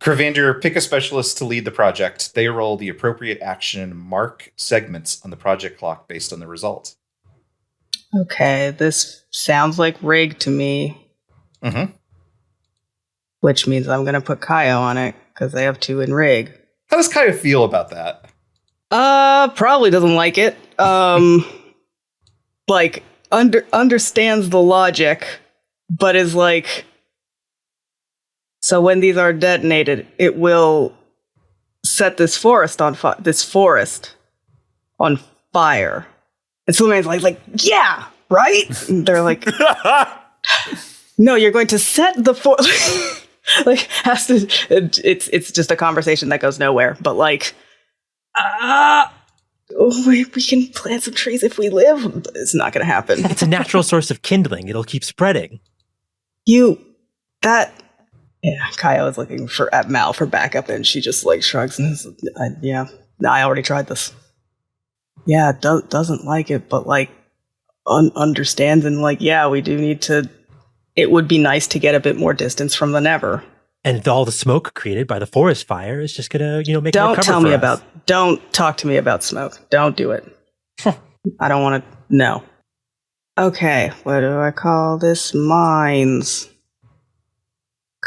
Kravannder, pick a specialist to lead the project. They roll the appropriate action and mark segments on the project clock based on the result. Okay, this sounds like rig to me, Mm-hmm. which means I'm going to put Kayo on it because they have 2 in rig. How does Kayo feel about that? Probably doesn't like it. Like understands the logic, but is like, so when these are detonated, it will set this forest on fire. And Suleiman's like, yeah, right? And they're like, no, you're going to set the like has to. It's just a conversation that goes nowhere. But like, we can plant some trees if we live. It's not going to happen. It's a natural source of kindling. It'll keep spreading. Yeah, Kayo is looking at Mal for backup, and she just like shrugs and is, yeah, I already tried this. Yeah, doesn't like it, but like understands and like, yeah, we do need to. It would be nice to get a bit more distance from the Never. And all the smoke created by the forest fire is just gonna, make more Don't cover tell for me us. about. Don't talk to me about smoke. Don't do it. I don't want to. No. Okay, what do I call this? Mines.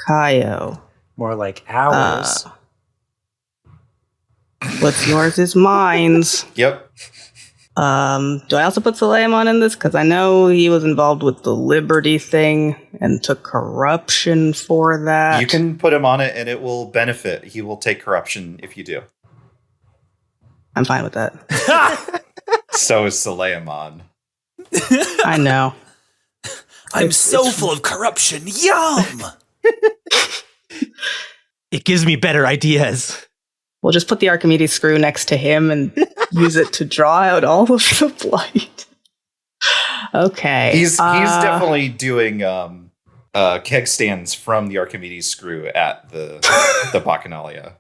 Kayo. More like ours. What's yours is mines. Yep. Do I also put Suleiman in this? Because I know he was involved with the Liberty thing and took corruption for that. You can put him on it and it will benefit. He will take corruption if you do. I'm fine with that. So is Suleiman. I know. I'm so full of corruption. Yum! It gives me better ideas. We'll just put the Archimedes screw next to him and use it to draw out all of the blight. Okay. He's definitely doing keg stands from the Archimedes screw at the Bacchanalia.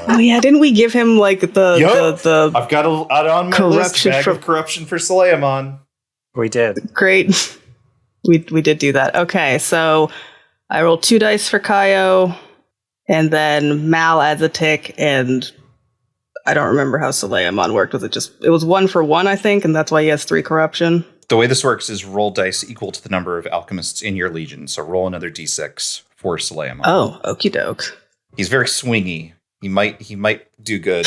Oh yeah, didn't we give him like the I've got on my list corruption bag for- of corruption for Suleiman. We did. Great. We did do that. Okay, so I rolled 2 dice for Kayo, and then Mal adds a tick, and I don't remember how Suleiman worked. It was 1 for 1, I think, and that's why he has 3 corruption? The way this works is roll dice equal to the number of alchemists in your legion. So roll another d6 for Suleiman. Oh, okie doke. He's very swingy. He might do good,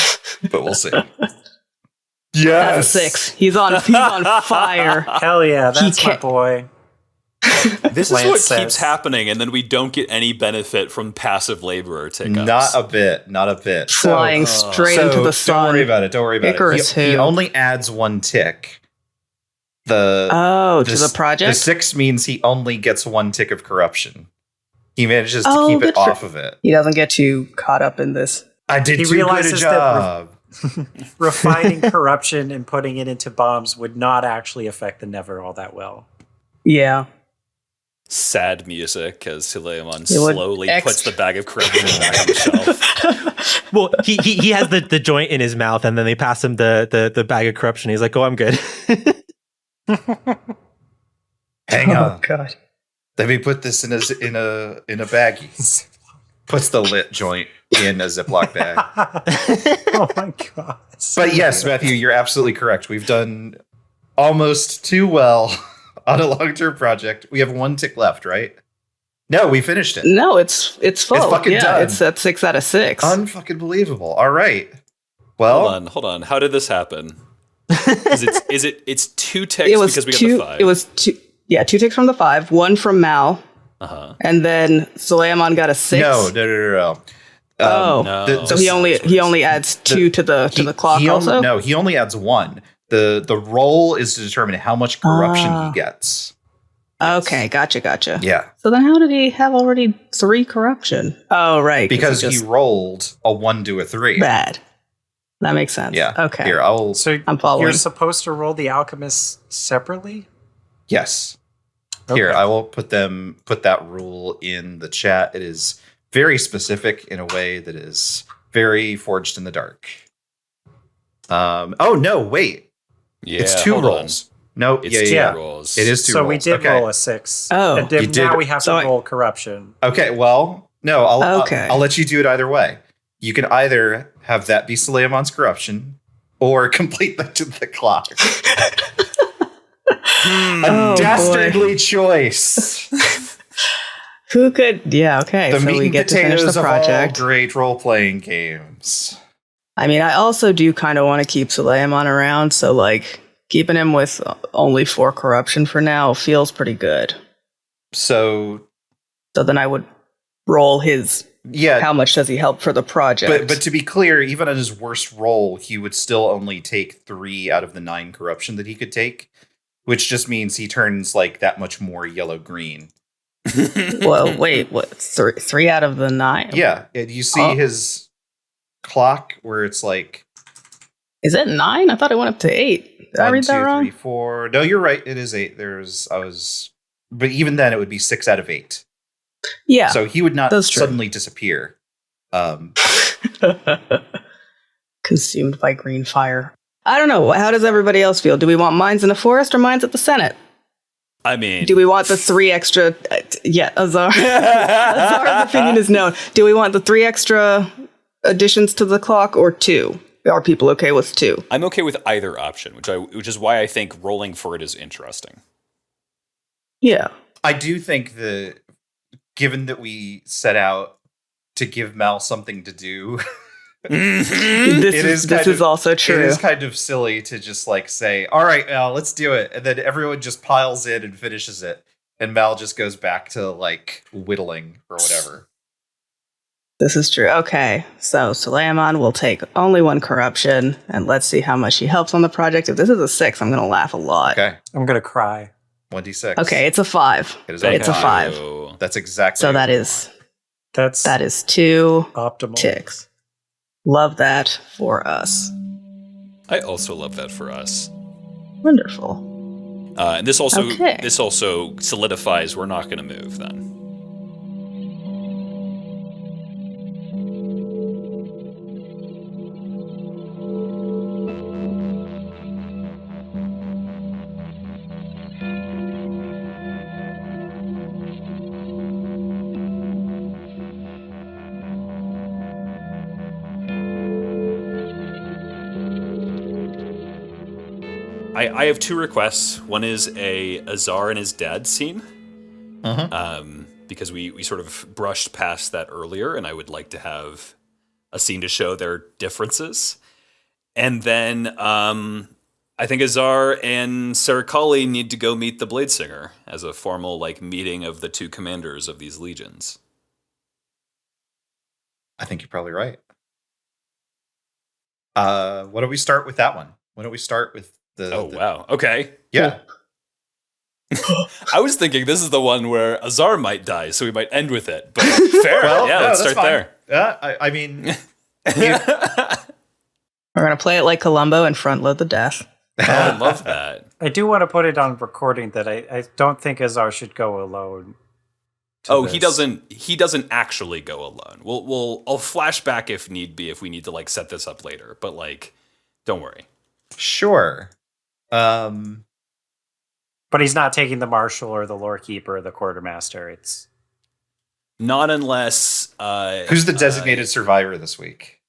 but we'll see. Yes. That's a 6. He's on fire. Hell yeah, that's my boy. This is Lance what says. keeps happening, and then we don't get any benefit from passive laborer take-ups. Not a bit. Flying straight into the sun. Don't worry about it. Icarus He only adds 1 tick. To the project? The 6 means he only gets 1 tick of corruption. He manages to keep it off of it. He doesn't get too caught up in this. I did too good a job. Refining corruption and putting it into bombs would not actually affect the Never all that well. Yeah. Sad music as Suleiman slowly puts the bag of corruption back on the shelf. Well, he has the joint in his mouth, and then they pass him the bag of corruption. He's like, "Oh, I'm good." Hang on. Oh God. Let me put this in a baggie. Puts the lit joint in a Ziploc bag. Oh my God. But yes, Matthew, you're absolutely correct. We've done almost too well on a long-term project. We have 1 tick left, right? No, we finished it. No, it's full. It's fucking done. It's at 6 out of 6. Unfucking believable. All right. Well, hold on. How did this happen? It's 2 ticks because we got the 5. It was 2. Yeah, 2 ticks from the 5, 1 from Mal, and then Suleiman got a 6. No. So he only adds 2 to the clock. Also, he only adds 1. The roll is to determine how much corruption he gets. Okay, gotcha. Yeah. So then, how did he have already 3 corruption? Oh, right, because he rolled a 1 to a 3. Bad. That makes sense. Yeah. Okay. Here, So I'm following. You're supposed to roll the alchemist separately? Yes. Okay. Here, I will put that rule in the chat. It is very specific in a way that is very forged in the dark. Oh no, wait. Yeah, it's 2 rolls. No, it's yeah. 2 rolls. It is 2 rolls. So we did roll a 6. Oh, and then you did. Now we have to roll corruption. Okay, well, no, Okay. I'll let you do it either way. You can either have that be Suleiman's corruption or complete the clock. A dastardly choice. Who could? Yeah, okay. The so meat we and get to finish potatoes the of project. all great role-playing games. I mean, I also do kind of want to keep Suleiman around, so like keeping him with only 4 corruption for now feels pretty good. So then I would roll his. Yeah. How much does he help for the project? But to be clear, even on his worst roll, he would still only take 3 out of the 9 corruption that he could take, which just means he turns like that much more yellow-green. Well, wait, what? 3 out of the 9? Yeah. You see his clock where it's like... Is it 9? I thought it went up to 8. Did I read that wrong? 1, 2, 3, 4. No, you're right. It is 8. But even then, it would be 6 out of 8. Yeah. So he would not suddenly disappear. Consumed by green fire. I don't know. How does everybody else feel? Do we want mines in the forest or mines at the Senate? I mean... Do we want the 3 extra... Azar. Azar's opinion is no. Do we want the 3 extra additions to the clock or 2? Are people okay with 2? I'm okay with either option, which is why I think rolling for it is interesting. Yeah. I do think that, given that we set out to give Mal something to do... This is also true. It is kind of silly to just like say, all right, Mal, let's do it. And then everyone just piles in and finishes it. And Mal just goes back to like whittling or whatever. This is true. Okay. So Suleiman will take only 1 corruption, and let's see how much he helps on the project. If this is a 6, I'm going to laugh a lot. Okay. I'm going to cry. 1d6. Okay, it's a 5. It's a 5. That's exactly. So that is 2 optimal ticks. Love that for us. I also love that for us. Wonderful. And this also solidifies we're not going to move then. I have two requests. One is a Azar and his dad scene. Because we sort of brushed past that earlier, and I would like to have a scene to show their differences. And then I think Azar and Serikali need to go meet the Bladesinger as a formal meeting of the two commanders of these legions. I think you're probably right. Why don't we start with that one? Why don't we start with Wow. Okay. Yeah. I was thinking this is the one where Azar might die, so we might end with it. But fair. Let's start there. I mean... We're going to play it like Columbo and front load the death. I love that. I do want to put it on recording that I don't think Azar should go alone. He doesn't actually go alone. I'll flash back if need be, if we need to set this up later. But don't worry. Sure. But he's not taking the marshal or the lore keeper or the quartermaster. It's not unless who's the designated survivor this week?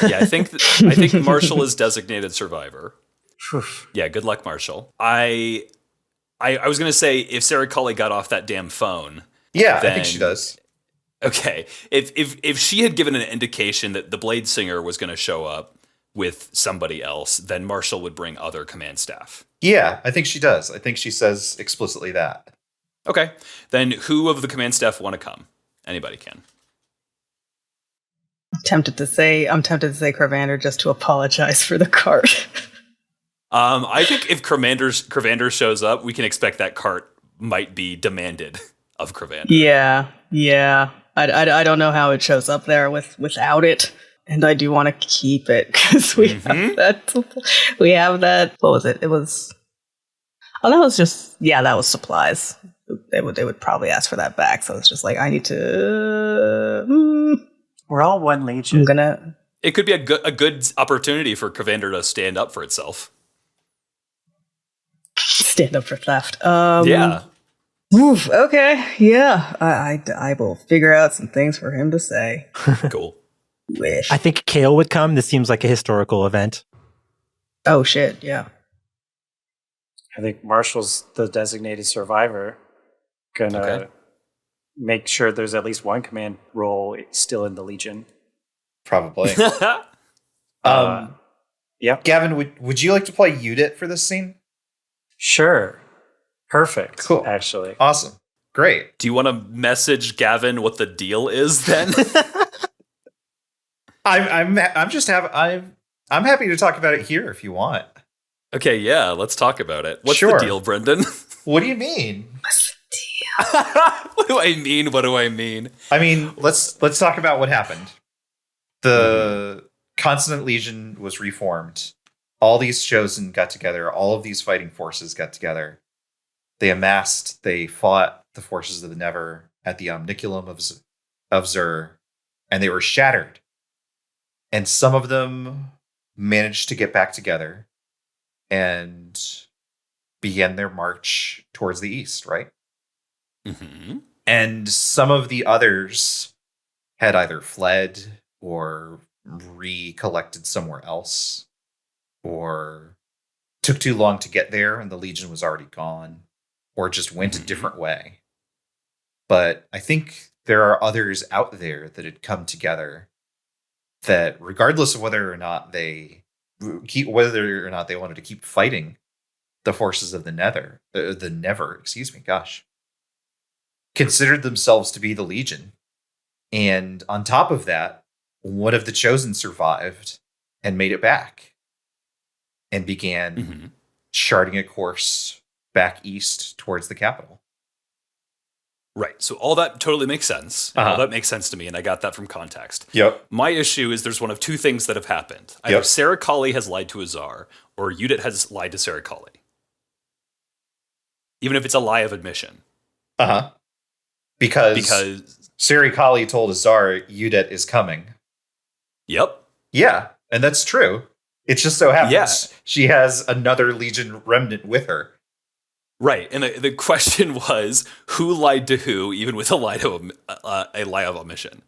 Yeah, I think Marshall is designated survivor. Yeah, good luck, Marshall. I was gonna say if Serikali got off that damn phone. Yeah, I think she does. Okay, if she had given an indication that the Bladesinger was going to show up with somebody else, then Marshall would bring other command staff. Yeah, I think she does. I think she says explicitly that. Okay, then who of the command staff want to come? Anybody can. I'm tempted to say Kravannder just to apologize for the cart. I think if Kravannder shows up, we can expect that cart might be demanded of Kravannder. Yeah. I don't know how it shows up there without it, and I do want to keep it because we have that. We have that. What was it? It was. Oh, that was just. Yeah, that was supplies. They would probably ask for that back. So it's just I need to. We're all one legion. I'm gonna. It could be a good opportunity for Kravannder to stand up for itself. Stand up for theft. Yeah. Oof, okay, yeah. I will figure out some things for him to say. Cool. Wish. I think Kayo would come. This seems like a historical event. Oh, shit, yeah. I think Marshall's the designated survivor. Gonna make sure there's at least one command role still in the Legion. Probably. Yeah. Gavin, would you like to play Udit for this scene? Sure. Perfect. Cool. Actually. Awesome. Great. Do you want to message Gavin what the deal is then? I'm happy to talk about it here if you want. Okay, yeah, let's talk about it. What's Sure. the deal, Brendan? What do you mean? What's the deal? What do I mean? What do I mean? I mean, let's talk about what happened. The Consonant Legion was reformed. All these chosen got together. All of these fighting forces got together. They amassed. They fought the forces of the Never at the Omniculum of Zur, and they were shattered. And some of them managed to get back together and began their march towards the east, right? Mm-hmm. And some of the others had either fled or recollected somewhere else, or took too long to get there and the Legion was already gone, or just went a different way. But I think there are others out there that had come together that, regardless of whether or not they wanted to keep fighting the forces of the Never, considered themselves to be the Legion. And on top of that, one of the Chosen survived and made it back and began charting a course back east towards the capital. Right. So all that totally makes sense. All that makes sense to me, and I got that from context. Yep. My issue is there's one of two things that have happened. Either Serikali has lied to Azar, or Udit has lied to Serikali. Even if it's a lie of admission. Because Serikali told Azar Udit is coming. Yep. Yeah, and that's true. It just so happens she has another Legion remnant with her. Right, and the question was, who lied to who, even with a lie of omission?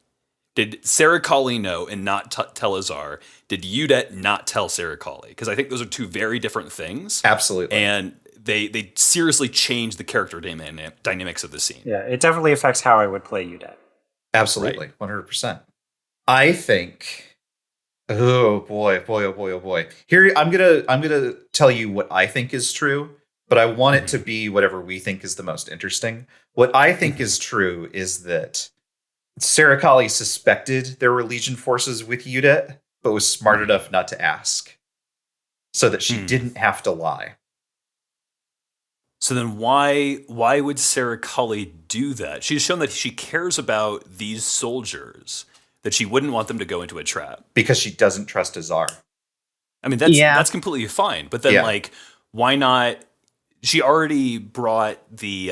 Did Serikali know and not tell Azar? Did Udet not tell Serikali? Because I think those are two very different things. Absolutely. And they seriously change the character dynamics of the scene. Yeah, it definitely affects how I would play Udet. Absolutely. 100%. I think, oh boy. Here, I'm gonna tell you what I think is true, but I want it to be whatever we think is the most interesting. What I think is true is that Serikali suspected there were Legion forces with Udet, but was smart enough not to ask, so that she didn't have to lie. So then why would Serikali do that? She's shown that she cares about these soldiers, that she wouldn't want them to go into a trap. Because she doesn't trust Azar. I mean, that's completely fine. But then, like, why not? She already brought the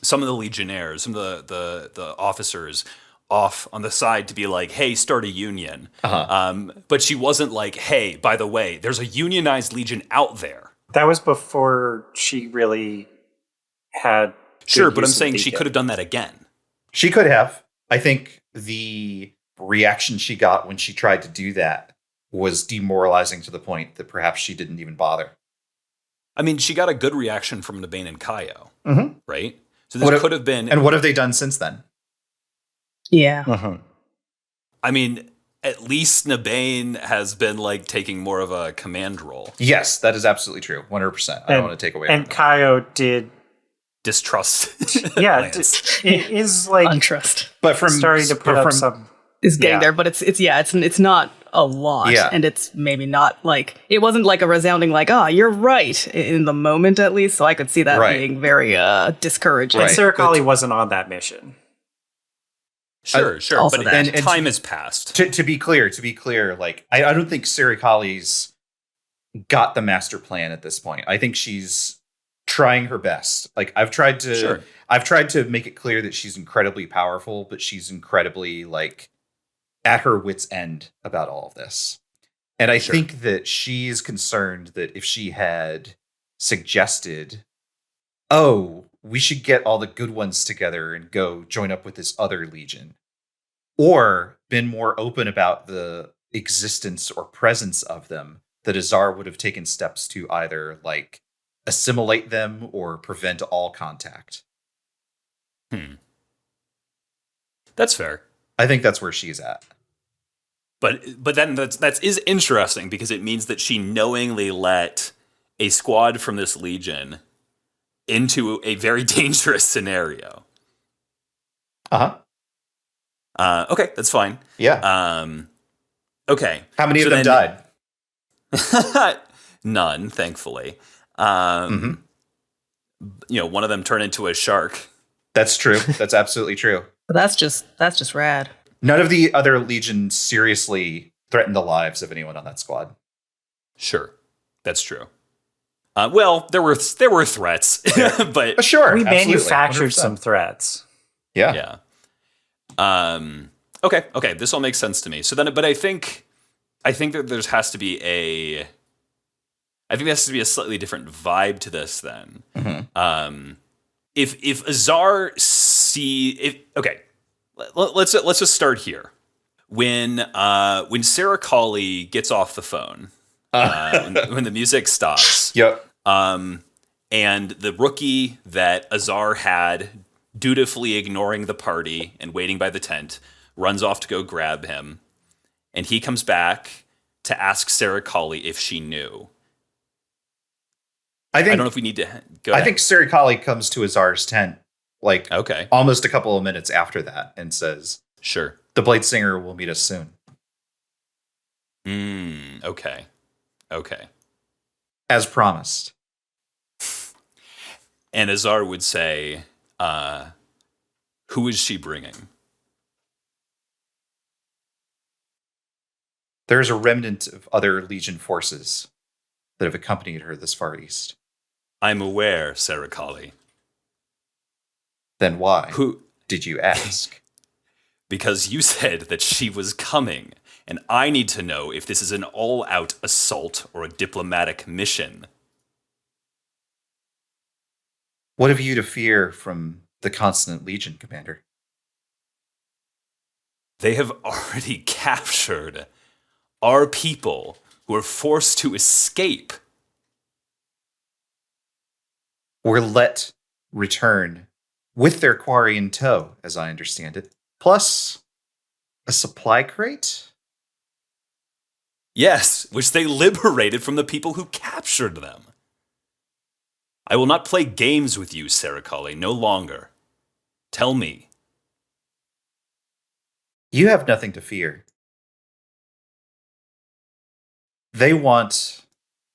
some of the legionnaires, some of the officers off on the side to be like, hey, start a union. But she wasn't like, hey, by the way, there's a unionized legion out there. That was before she really had. Sure, but I'm saying she could have done that again. She could have. I think the reaction she got when she tried to do that was demoralizing to the point that perhaps she didn't even bother. I mean, she got a good reaction from Nabane and Kayo, right? So this could have been... And what have they done since then? Yeah. I mean, at least Nabane has been, like, taking more of a command role. Yes, that is absolutely true. 100%. I don't want to take away from that. And Kayo did... Distrust. Yeah, it is, like... Untrust. But from starting to put up some... Is getting there, but it's not a lot, and it's maybe not like it wasn't like a resounding like you're right in the moment at least. So I could see that being very discouraging. And Serikali wasn't on that mission. Sure, but and time has passed. To be clear, like I don't think Serikali's got the master plan at this point. I think she's trying her best. Like I've tried to make it clear that she's incredibly powerful, but she's incredibly like at her wit's end about all of this. And I think that she's concerned that if she had suggested, we should get all the good ones together and go join up with this other legion, or been more open about the existence or presence of them, that Azar would have taken steps to either like assimilate them or prevent all contact. That's fair. I think that's where she's at. But then that is interesting because it means that she knowingly let a squad from this legion into a very dangerous scenario. Okay, that's fine. Yeah. Okay. How many of them died? None, thankfully. You know, one of them turned into a shark. That's true. That's absolutely true. But that's just rad. None of the other legions seriously threatened the lives of anyone on that squad. Sure, that's true. Well, there were threats, but sure, we manufactured 100%. some threats. Yeah. Okay. This all makes sense to me. So then, but I think that there has to be a slightly different vibe to this then. If Azar let's just start here. When Serikali gets off the phone, when the music stops, and the rookie that Azar had dutifully ignoring the party and waiting by the tent runs off to go grab him, and he comes back to ask Serikali if she knew. I don't know if we need to go ahead. I think Serikali comes to Azar's tent almost a couple of minutes after that and says, "Sure, the Blade Singer will meet us soon." Okay. As promised. And Azar would say, who is she bringing? There's a remnant of other Legion forces that have accompanied her this far east. I'm aware, Serikali. Then why did you ask? Because you said that she was coming, and I need to know if this is an all-out assault or a diplomatic mission. What have you to fear from the Constant Legion, Commander? They have already captured our people who are forced to escape. Were let return with their quarry in tow, as I understand it, plus a supply crate? Yes, which they liberated from the people who captured them. I will not play games with you, Serikali, no longer. Tell me. You have nothing to fear. They want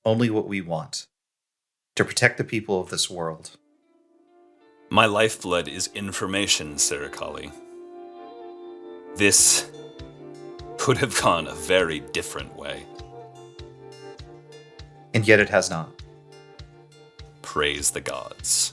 only what we want, to protect the people of this world. My lifeblood is information, Serikali. This could have gone a very different way. And yet it has not. Praise the gods.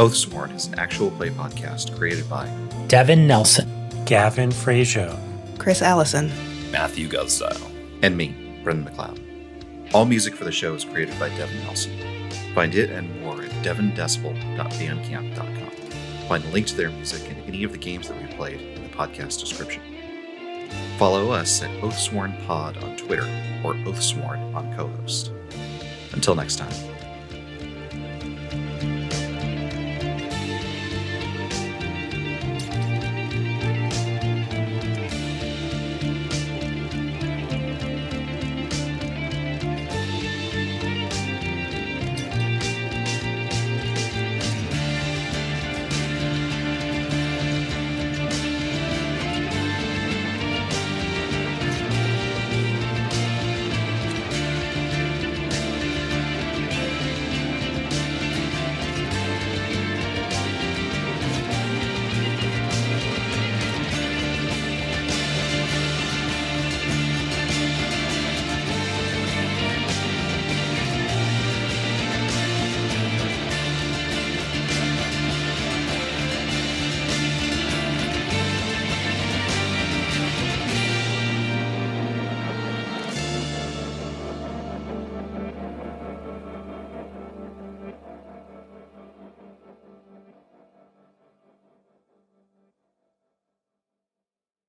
OATHSWORN is an actual play podcast created by Devin Nelson, Gavin Fregeau, Kris Allison. Matthew Guzdial. and me, Brendan McLeod. All music for the show is created by Devin Nelson. Find it and more at devindecibel.bandcamp.com. Find the link to their music and any of the games that we've played in the podcast description. Follow us at OATHSWORN Pod on Twitter or OATHSWORN on co-host. Until next time.